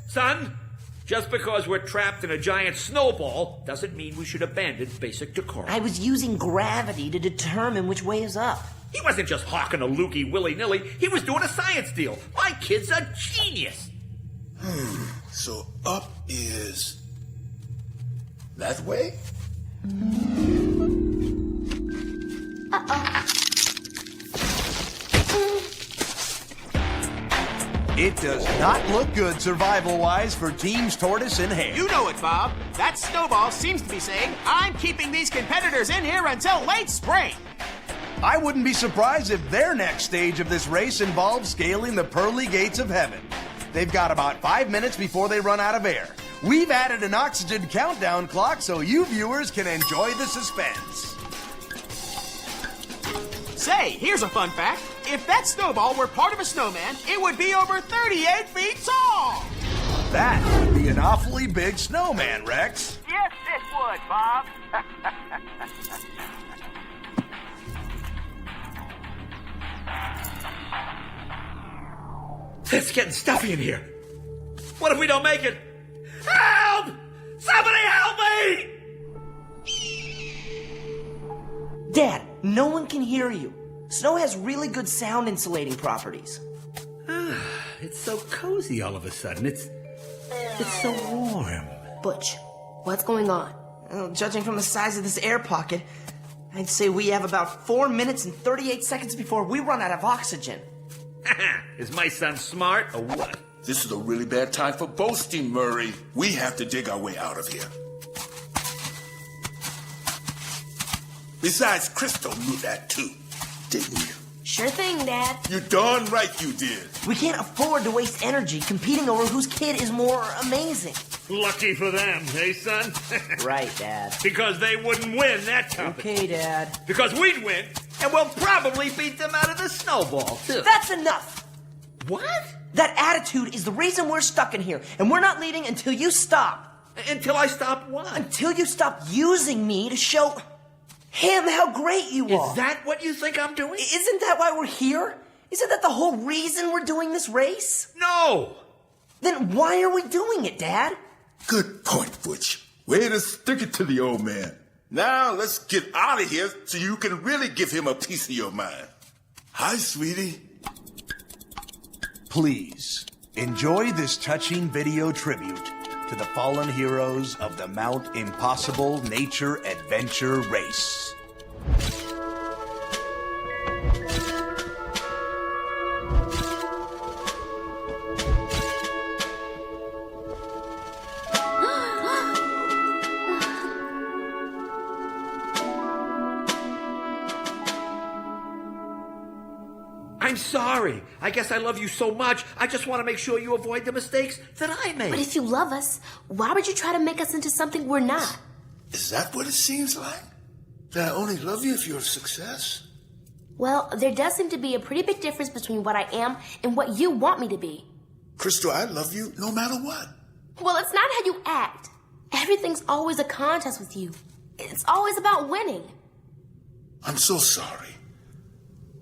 Son, just because we're trapped in a giant snowball doesn't mean we should abandon basic decorum. I was using gravity to determine which way is up. He wasn't just hawking a loogie willy-nilly. He was doing a science deal. My kid's a genius. So up is that way? It does not look good survival-wise for Teams Tortoise and Hare. You know it, Bob. That snowball seems to be saying, I'm keeping these competitors in here until late spring. I wouldn't be surprised if their next stage of this race involves scaling the pearly gates of heaven. They've got about 5 minutes before they run out of air. We've added an oxygen countdown clock so you viewers can enjoy the suspense. Say, here's a fun fact. If that snowball were part of a snowman, it would be over 38 feet tall. That would be an awfully big snowman, Rex. Yes, it would, Bob. It's getting stuffy in here. What if we don't make it? Help! Somebody help me! Dad, no one can hear you. Snow has really good sound insulating properties. It's so cozy all of a sudden. It's so warm. Butch, What's going on? judging from the size of this air pocket, I'd say we have about 4 minutes and 38 seconds before we run out of oxygen. Is my son smart or what? This is a really bad time for boasting, Murray. We have to dig our way out of here. Besides, Crystal knew that too, didn't you? Sure thing, Dad. You darn right you did. We can't afford to waste energy competing over whose kid is more amazing. Lucky for them, eh, son? Right, Dad. Because they wouldn't win that competition. Okay, Dad. Because we'd win, and we'll probably beat them out of the snowball, too. That's enough! What? That attitude is the reason we're stuck in here, and we're not leaving until you stop. Until I stop what? Until you stop using me to show him how great you are. Is that what you think I'm doing? Isn't that why we're here? Isn't that the whole reason we're doing this race? No! Then why are we doing it, Dad? Good point, Butch. Way to stick it to the old man. Now let's get out of here so you can really give him a piece of your mind. Hi, sweetie. Please, enjoy this touching video tribute to the fallen heroes of the Mount Impossible Nature Adventure Race. I'm sorry. I guess I love you so much, I just want to make sure you avoid the mistakes that I made. But if you love us, why would you try to make us into something we're not? Is that what it seems like? That I only love you if you're a success? Well, there does seem to be a pretty big difference between what I am and what you want me to be. Crystal, I love you no matter what. Well, it's not how you act. Everything's always a contest with you. It's always about winning. I'm so sorry.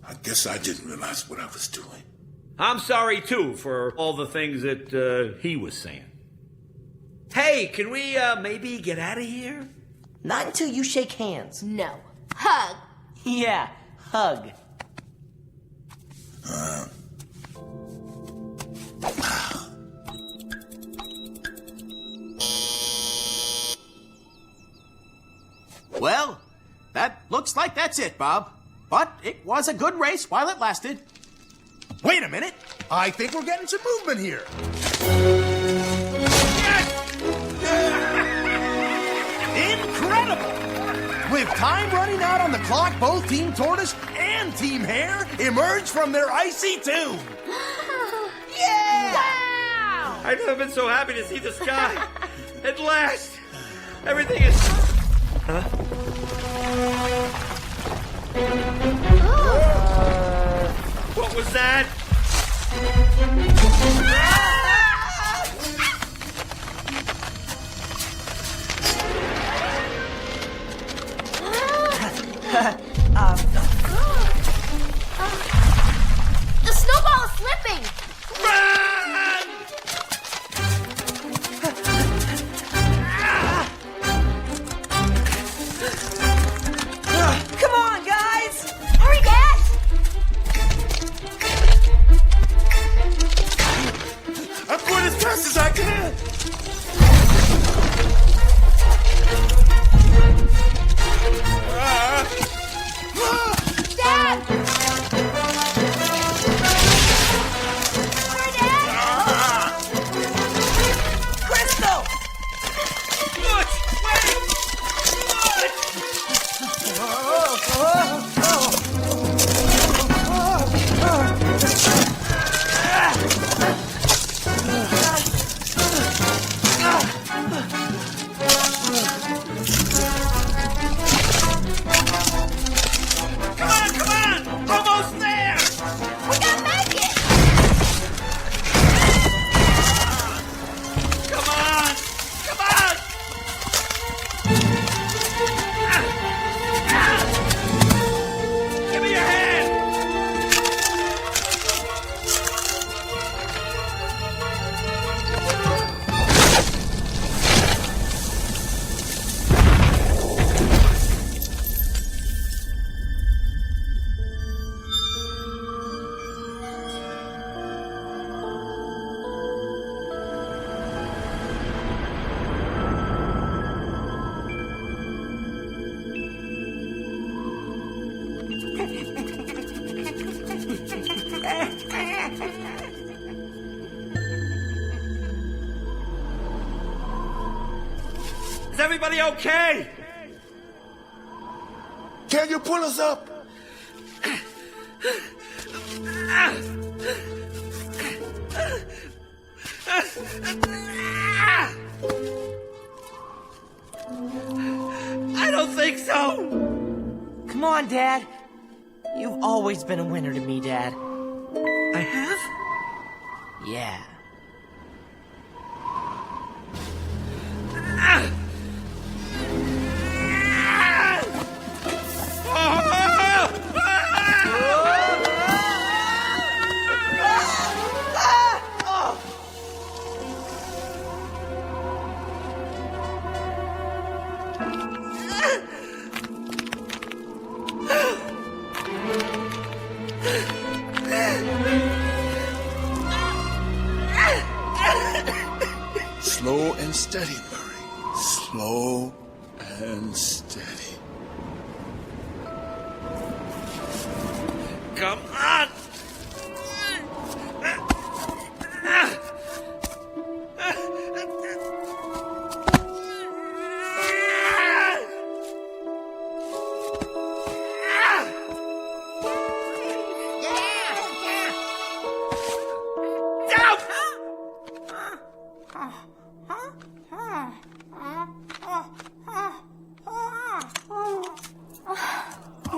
I guess I didn't realize what I was doing. I'm sorry, too, for all the things that he was saying. Hey, can we maybe get out of here? Not until you shake hands. No. Hug. Yeah, hug. Well, that looks like that's it, Bob. But it was a good race while it lasted. Wait a minute. I think we're getting some movement here. Incredible! With time running out on the clock, both Team Tortoise and Team Hare emerge from their icy tomb. Yeah! Wow! I've never been so happy to see the sky. At last! Everything is... Huh? What was that? The snowball is slipping! Run! Come on, guys! Hurry, Dad! Is everybody okay? Can you pull us up? I don't think so. Come on, Dad. You've always been a winner to me, Dad. I have? Yeah. Slow and steady, Murray. Slow and steady. Come on.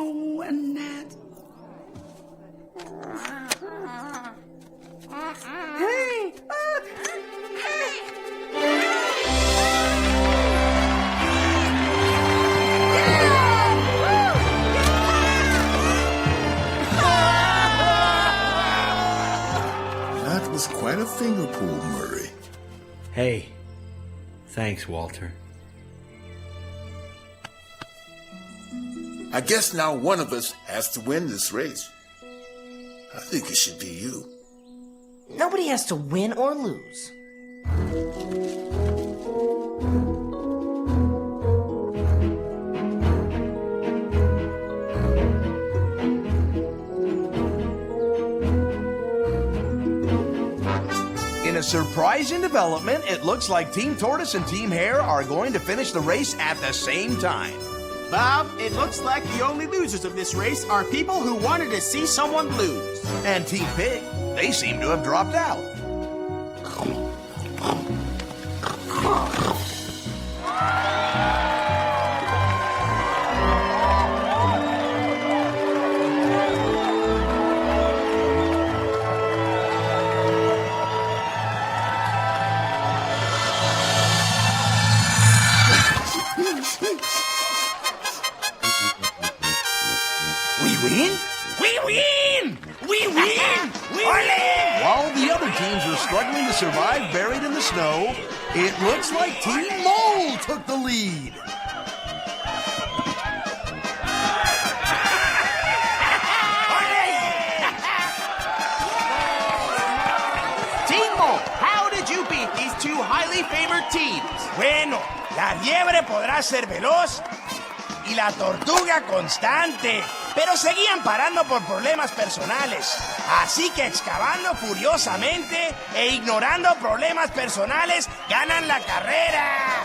Oh, Annette. Hey! That was quite a finger pull, Murray. Hey, thanks, Walter. I guess now one of us has to win this race. I think it should be you. Nobody has to win or lose. In a surprising development, it looks like Team Tortoise and Team Hare are going to finish the race at the same time. Bob, it looks like the only losers of this race are people who wanted to see someone lose. And Team Pig, they seem to have dropped out. While the other teams were struggling to survive buried in the snow, it looks like Team Mole took the lead. Team Mole, how did you beat these two highly favored teams? Bueno, la liebre podrá ser veloz y la tortuga constante, pero seguían parando por problemas personales. Así que excavando furiosamente e ignorando problemas personales, ganan la carrera.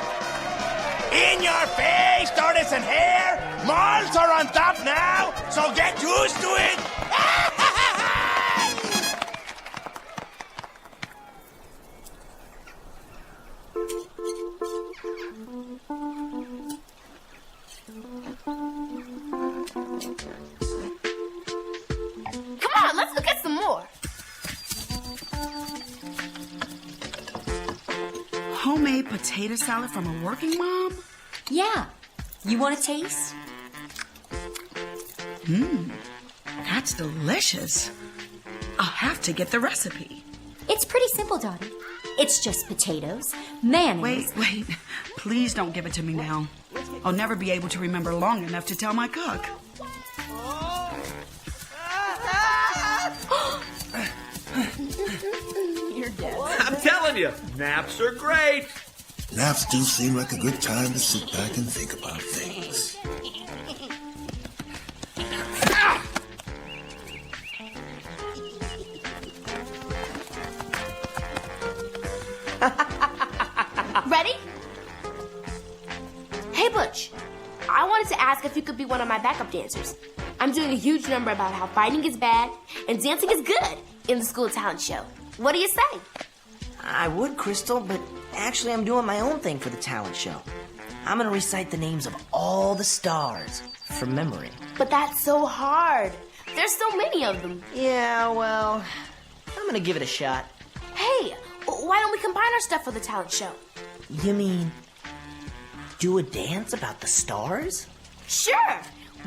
In your face, Tortoise and Hare! Moles are on top now, so get used to it! Come on, let's look at some more. Homemade potato salad from a working mom? Yeah. You want a taste? That's delicious. I'll have to get the recipe. It's pretty simple, Dottie. It's just potatoes, mayonnaise. Wait. Please don't give it to me now. I'll never be able to remember long enough to tell my cook. You're dead. I'm telling you, naps are great. Naps do seem like a good time to sit back and think about things. Ready? I wanted to ask if you could be one of my backup dancers. I'm doing a huge number about how fighting is bad and dancing is good in the school talent show. What do you say? I would, Crystal, but actually I'm doing my own thing for the talent show. I'm gonna recite the names of all the stars from memory. But that's so hard. There's so many of them. Yeah, well, I'm gonna give it a shot. Hey, why don't we combine our stuff for the talent show? You mean do a dance about the stars? Sure.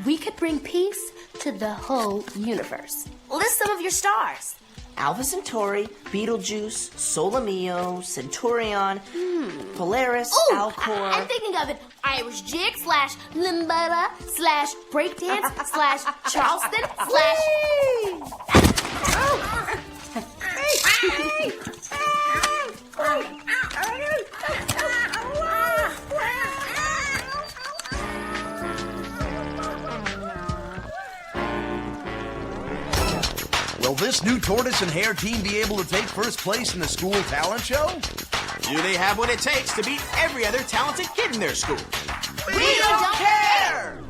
We could bring peace to the whole universe. List some of your stars. Alpha Centauri, Betelgeuse, Solomeo, Centurion, Polaris, Ooh, Alcor. I'm thinking of it. Irish Jig / Limbetta / Breakdance / Charleston Will this new Tortoise and Hare team be able to take first place in the school talent show? Do they have what it takes to beat every other talented kid in their school? We don't care!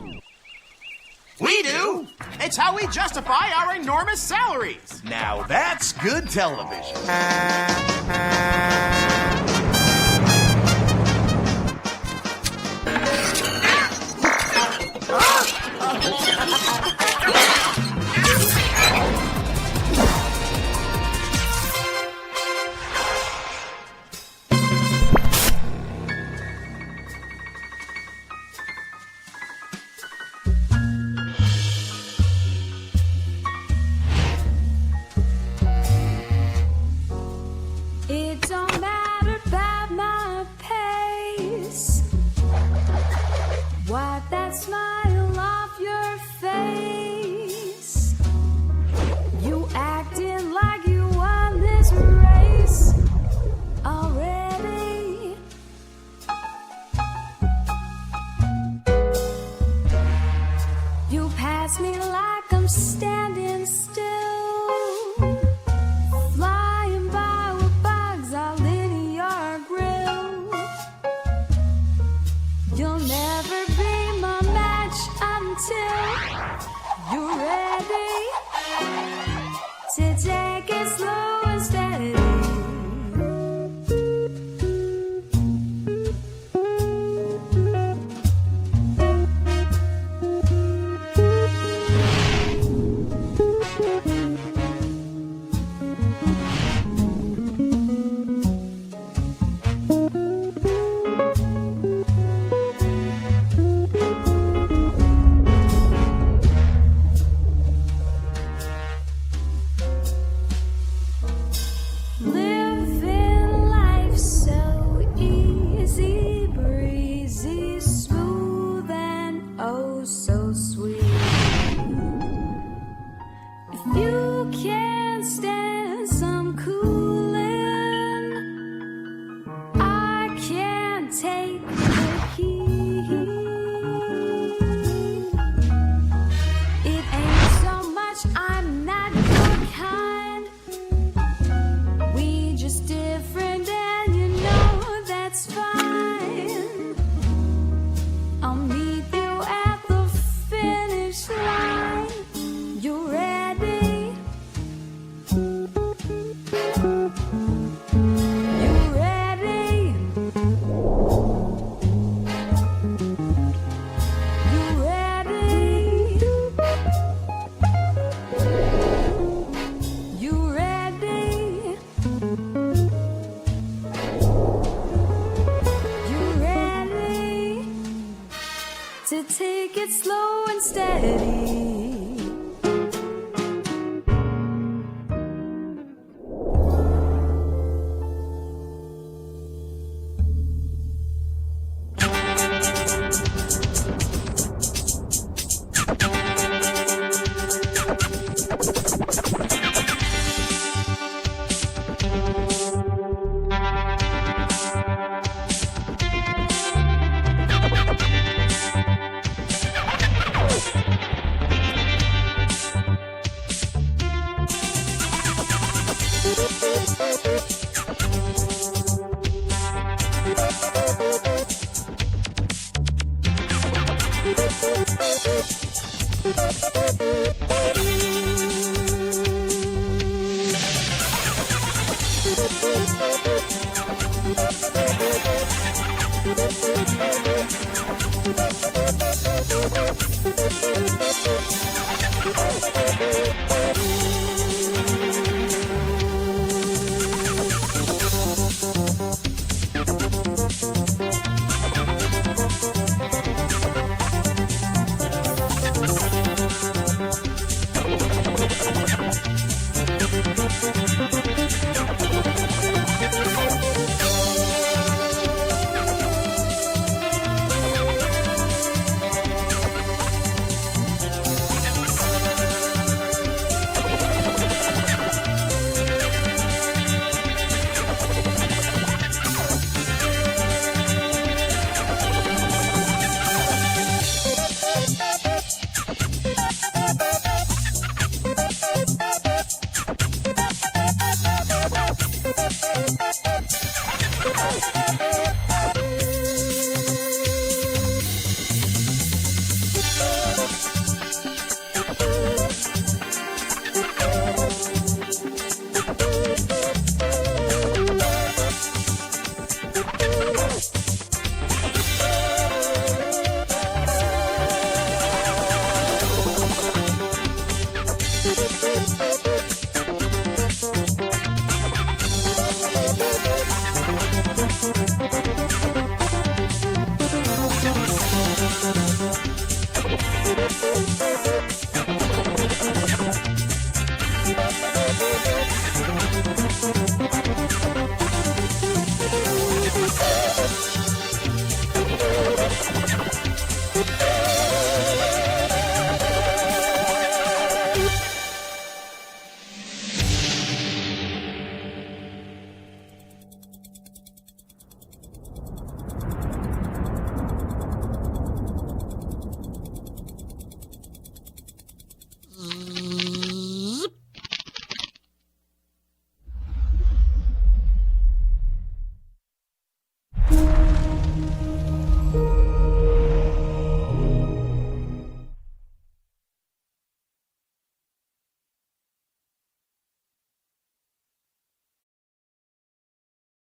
We do! It's how we justify our enormous salaries! Now that's good television. It don't matter about my pace. Wipe that smile off your face. You acting like you won this race already. You pass me like I'm standing still. Flying by with bugs all in your grill. You'll never be my match until you're ready to take it slow and steady. Living life so easy, breezy, smooth, and oh so sweet. If you can't stand some cooling, I can't take the heat. It ain't so much I'm not your kind. We just different and you know that's fine. I'll meet you at the finish line. You ready? You ready? You ready? You ready? You ready to take it slow and steady?